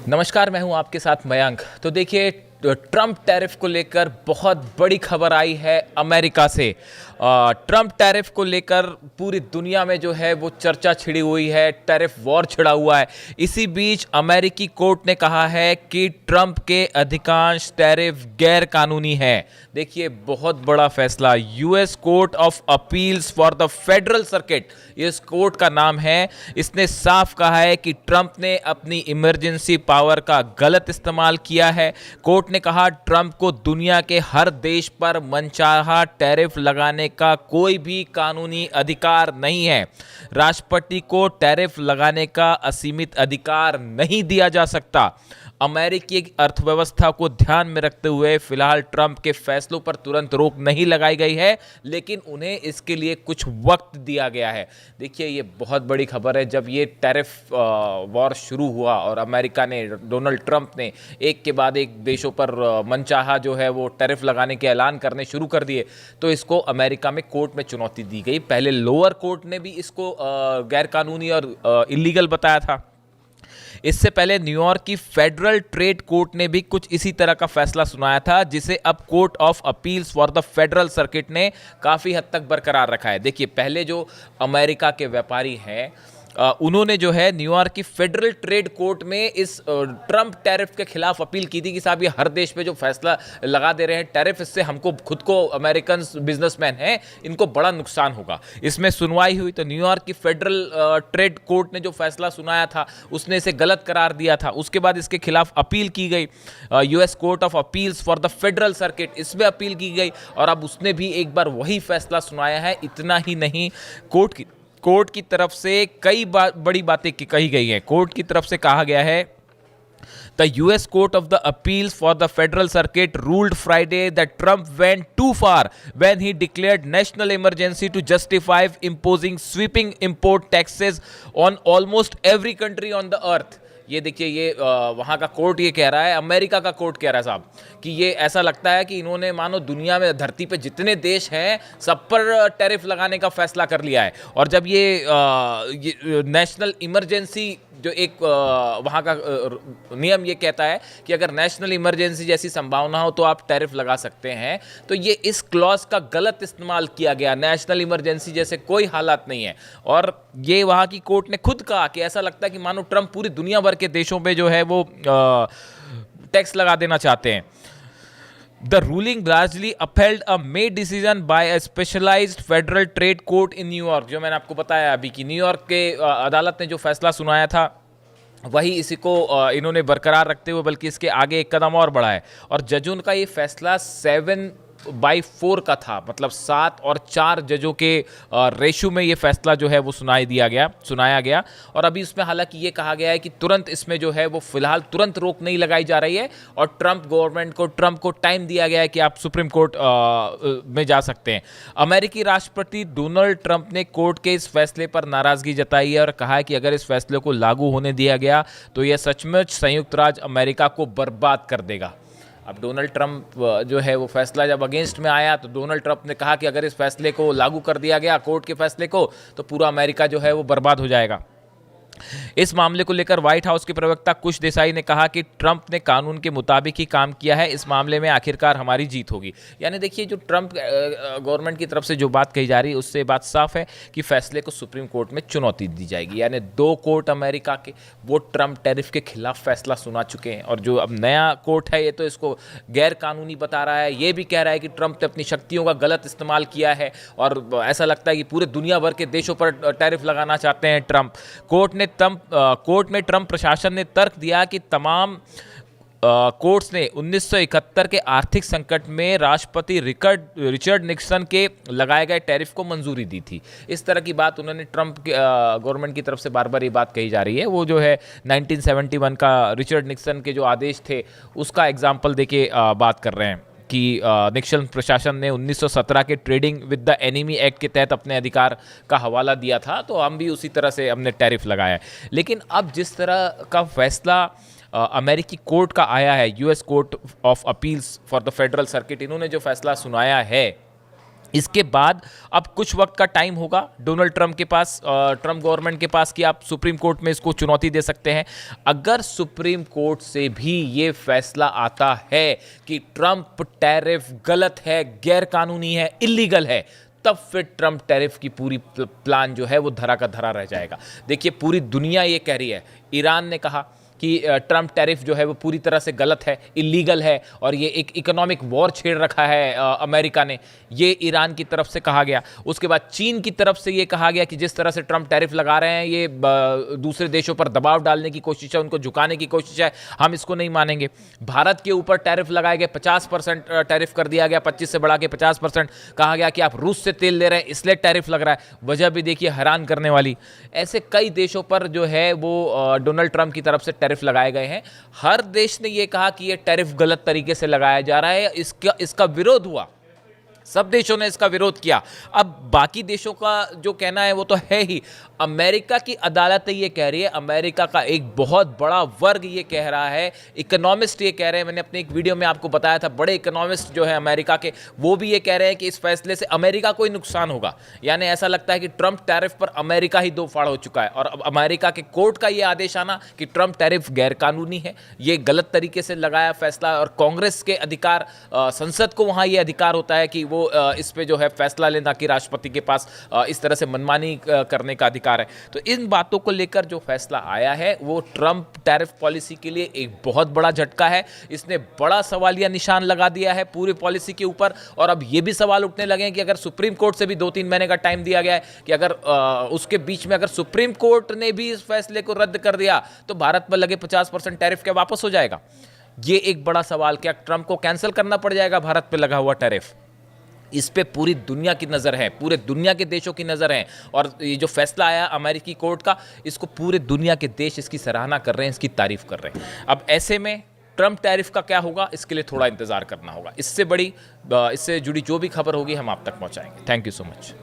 नमस्कार, मैं हूं आपके साथ मयंक। तो देखिए, ट्रंप टैरिफ को लेकर बहुत बड़ी खबर आई है अमेरिका से। ट्रंप टैरिफ को लेकर पूरी दुनिया में जो है वो चर्चा छिड़ी हुई है, टैरिफ वॉर छिड़ा हुआ है। इसी बीच अमेरिकी कोर्ट ने कहा है कि ट्रंप के अधिकांश टैरिफ गैर कानूनी है। देखिए, बहुत बड़ा फैसला। US court of appeals for the federal circuit, इस कोर्ट का नाम है, इसने साफ कहा है कि ट्रंप ने अपनी इमरजेंसी पावर का गलत इस्तेमाल किया है। कोर्ट ने कहा ट्रंप को दुनिया के हर देश पर मनचाहा टैरिफ लगाने का कोई भी कानूनी अधिकार नहीं है। राष्ट्रपति को टैरिफ लगाने का असीमित अधिकार नहीं दिया जा सकता। अमेरिकी अर्थव्यवस्था को ध्यान में रखते हुए फिलहाल ट्रंप के फैसलों पर तुरंत रोक नहीं लगाई गई है, लेकिन उन्हें इसके लिए कुछ वक्त दिया गया है। देखिए, ये बहुत बड़ी खबर है। जब ये टैरिफ वॉर शुरू हुआ और अमेरिका ने, डोनाल्ड ट्रंप ने एक के बाद एक देशों पर मनचाहा जो है वो टैरिफ लगाने के ऐलान करने शुरू कर दिए, तो इसको अमेरिका में कोर्ट में चुनौती दी गई। पहले लोअर कोर्ट ने भी इसको गैर कानूनी और इलीगल बताया था। इससे पहले न्यूयॉर्क की फेडरल ट्रेड कोर्ट ने भी कुछ इसी तरह का फैसला सुनाया था, जिसे अब court of appeals for the federal circuit ने काफ़ी हद तक बरकरार रखा है। देखिए, पहले जो अमेरिका के व्यापारी हैं उन्होंने जो है न्यूयॉर्क की फेडरल ट्रेड कोर्ट में इस ट्रंप टैरिफ के खिलाफ अपील की थी कि साहब, ये हर देश पे जो फैसला लगा दे रहे हैं टैरिफ, इससे हमको खुद को, अमेरिकन बिजनेसमैन हैं, इनको बड़ा नुकसान होगा। इसमें सुनवाई हुई तो न्यूयॉर्क की फेडरल ट्रेड कोर्ट ने जो फैसला सुनाया था उसने इसे गलत करार दिया था। उसके बाद इसके खिलाफ अपील की गई US court of appeals for the federal circuit, इसमें अपील की गई और अब उसने भी एक बार वही फैसला सुनाया है। इतना ही नहीं, कोर्ट की तरफ से कई बड़ी बातें कही गई हैं। कोर्ट की तरफ से कहा गया है, The US Court of the Appeals for the Federal Circuit ruled Friday that Trump went too far when he declared national emergency to justify imposing sweeping import taxes on almost every country on the earth. ये देखिए, ये वहाँ का court ये कह रहा है, America का कोर्ट कह रहा है साहब, कि ये ऐसा लगता है कि इन्होंने मानो दुनिया में, धरती पे जितने देश हैं सब पर टैरिफ लगाने का फैसला कर लिया है। और जब ये नेशनल इमरजेंसी, जो एक वहाँ का नियम ये कहता है कि अगर नेशनल इमरजेंसी जैसी संभावना हो तो आप टैरिफ लगा सकते हैं, तो ये इस क्लॉज का गलत इस्तेमाल किया गया। नेशनल इमरजेंसी जैसे कोई हालात नहीं है। और ये वहाँ की कोर्ट ने खुद कहा कि ऐसा लगता है कि मानो ट्रंप पूरी दुनिया भर के देशों पे जो है वो टैक्स लगा देना चाहते हैं। The ruling largely upheld a May decision by a specialized federal trade court in New York। जो मैंने आपको बताया अभी कि न्यूयॉर्क के अदालत ने जो फैसला सुनाया था वही इसी को इन्होंने बरकरार रखते हुए बल्कि इसके आगे एक कदम और बढ़ा है। और जजों का ये फैसला 7/4 का था, मतलब 7 और 4 जजों के रेशो में ये फैसला जो है वो सुनाया गया। और अभी उसमें हालांकि ये कहा गया है कि तुरंत इसमें जो है वो फिलहाल तुरंत रोक नहीं लगाई जा रही है और ट्रंप को टाइम दिया गया है कि आप सुप्रीम कोर्ट में जा सकते हैं। अमेरिकी राष्ट्रपति डोनाल्ड ट्रंप ने कोर्ट के इस फैसले पर नाराजगी जताई है और कहा है कि अगर इस फैसले को लागू होने दिया गया तो यह सचमुच संयुक्त राज्य अमेरिका को बर्बाद कर देगा। अब डोनाल्ड ट्रंप जो है वो फैसला जब अगेंस्ट में आया तो डोनाल्ड ट्रंप ने कहा कि अगर इस फैसले को लागू कर दिया गया, कोर्ट के फैसले को, तो पूरा अमेरिका जो है वो बर्बाद हो जाएगा। इस मामले को लेकर व्हाइट हाउस के प्रवक्ता कुश देसाई ने कहा कि ट्रंप ने कानून के मुताबिक ही काम किया है, इस मामले में आखिरकार हमारी जीत होगी। यानी देखिए, जो ट्रंप गवर्नमेंट की तरफ से जो बात कही जा रही है उससे बात साफ है कि फैसले को सुप्रीम कोर्ट में चुनौती दी जाएगी। यानी 2 कोर्ट अमेरिका के वो ट्रंप टैरिफ के खिलाफ फैसला सुना चुके हैं और जो अब नया कोर्ट है ये तो इसको गैर कानूनी बता रहा है। ये भी कह रहा है कि ट्रंप ने अपनी शक्तियों का गलत इस्तेमाल किया है और ऐसा लगता है कि पूरे दुनिया भर के देशों पर टैरिफ लगाना चाहते हैं ट्रंप। कोर्ट में ट्रंप प्रशासन ने तर्क दिया कि तमाम कोर्ट्स ने 1971 के आर्थिक संकट में राष्ट्रपति रिचर्ड निक्सन के लगाए गए टैरिफ को मंजूरी दी थी। इस तरह की बात उन्होंने ट्रंप के गवर्नमेंट की तरफ से बार बार ये बात कही जा रही है। वो जो है 1971 का रिचर्ड निक्सन के जो आदेश थे उसका एग्जाम्पल देके बात कर रहे हैं कि निक्सन प्रशासन ने 1917 के trading with the enemy act के तहत अपने अधिकार का हवाला दिया था, तो हम भी उसी तरह से हमने टैरिफ लगाया है। लेकिन अब जिस तरह का फैसला अमेरिकी कोर्ट का आया है, US court of appeals for the federal circuit, इन्होंने जो फैसला सुनाया है इसके बाद अब कुछ वक्त का टाइम होगा डोनाल्ड ट्रंप के पास, ट्रंप गवर्नमेंट के पास, कि आप सुप्रीम कोर्ट में इसको चुनौती दे सकते हैं। अगर सुप्रीम कोर्ट से भी ये फैसला आता है कि ट्रंप टैरिफ गलत है, गैर कानूनी है, इलीगल है, तब फिर ट्रंप टैरिफ की पूरी प्लान जो है वो धरा का धरा रह जाएगा। देखिए, पूरी दुनिया ये कह रही है, ईरान ने कहा कि ट्रंप टैरिफ जो है वो पूरी तरह से गलत है, इलीगल है, और ये एक इकोनॉमिक वॉर छेड़ रखा है अमेरिका ने, ये ईरान की तरफ से कहा गया। उसके बाद चीन की तरफ से ये कहा गया कि जिस तरह से ट्रंप टैरिफ लगा रहे हैं ये दूसरे देशों पर दबाव डालने की कोशिश है, उनको झुकाने की कोशिश है, हम इसको नहीं मानेंगे। भारत के ऊपर टैरिफ लगाए गए, 50% टैरिफ कर दिया गया, 25 से बढ़ा के 50%। कहा गया कि आप रूस से तेल ले रहे हैं इसलिए टैरिफ लग रहा है। वजह भी देखिए हैरान करने वाली। ऐसे कई देशों पर जो है वो डोनाल्ड ट्रंप की तरफ से टैरिफ लगाए गए हैं। हर देश ने यह कहा कि यह टैरिफ गलत तरीके से लगाया जा रहा है, इसका विरोध हुआ, सब देशों ने इसका विरोध किया। अब बाकी देशों का जो कहना है वो तो है ही, अमेरिका की अदालत ये कह रही है, अमेरिका का एक बहुत बड़ा वर्ग ये कह रहा है, इकोनॉमिस्ट ये कह रहे हैं, मैंने अपने एक वीडियो में आपको बताया था, बड़े इकोनॉमिस्ट जो है अमेरिका के, वो भी ये कह रहे हैं कि इस फैसले से अमेरिका को ही नुकसान होगा। यानी ऐसा लगता है कि ट्रंप टैरिफ पर अमेरिका ही दो फाड़ हो चुका है, और अब अमेरिका के कोर्ट का ये आदेश आना कि ट्रंप टैरिफ गैरकानूनी है, ये गलत तरीके से लगाया फैसला, और कांग्रेस के अधिकार, संसद को वहाँ ये अधिकार होता है कि वो इस पे जो है फैसला लेना, कि राष्ट्रपति के पास इस तरह से मनमानी करने का अधिकार है। तो इन बातों को लेकर जो फैसला आया है वो ट्रंप टैरिफ पॉलिसी के लिए एक बहुत बड़ा झटका है। इसने बड़ा सवालिया निशान लगा दिया है पूरी पॉलिसी के ऊपर, और अब ये भी सवाल उठने लगे हैं कि अगर सुप्रीम कोर्ट से भी 2-3 महीने का टाइम दिया गया है कि अगर उसके बीच में अगर सुप्रीम कोर्ट ने भी इस फैसले को रद्द कर दिया तो भारत पर लगे 50% टैरिफ क्या वापस हो जाएगा? ये एक बड़ा सवाल, क्या ट्रंप को कैंसिल करना पड़ जाएगा भारत पर लगा हुआ टैरिफ? इस पे पूरी दुनिया की नज़र है, पूरे दुनिया के देशों की नज़र है, और ये जो फैसला आया अमेरिकी कोर्ट का, इसको पूरे दुनिया के देश इसकी सराहना कर रहे हैं, इसकी तारीफ कर रहे हैं। अब ऐसे में ट्रंप टैरिफ का क्या होगा, इसके लिए थोड़ा इंतजार करना होगा। इससे जुड़ी जो भी खबर होगी हम आप तक पहुंचाएंगे। Thank you so much.